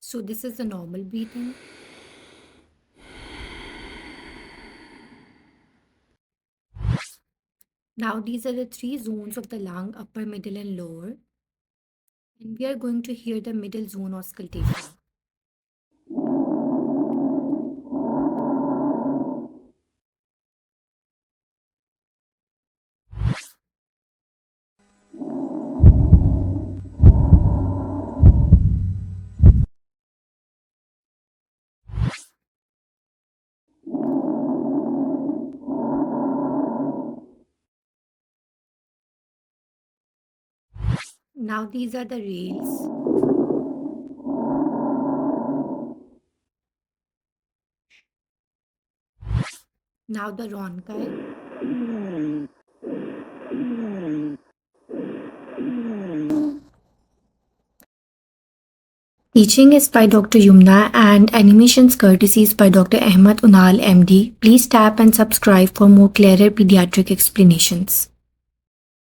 So this is the normal breathing. Now these are the three zones of the lung, upper, middle and lower. And we are going to hear the middle zone auscultation. Now these are the rails. Now the rhonchi. Teaching is by Dr. Yumna and animations courtesies by Dr. Ahmad Unal MD. Please tap and subscribe for more clearer pediatric explanations.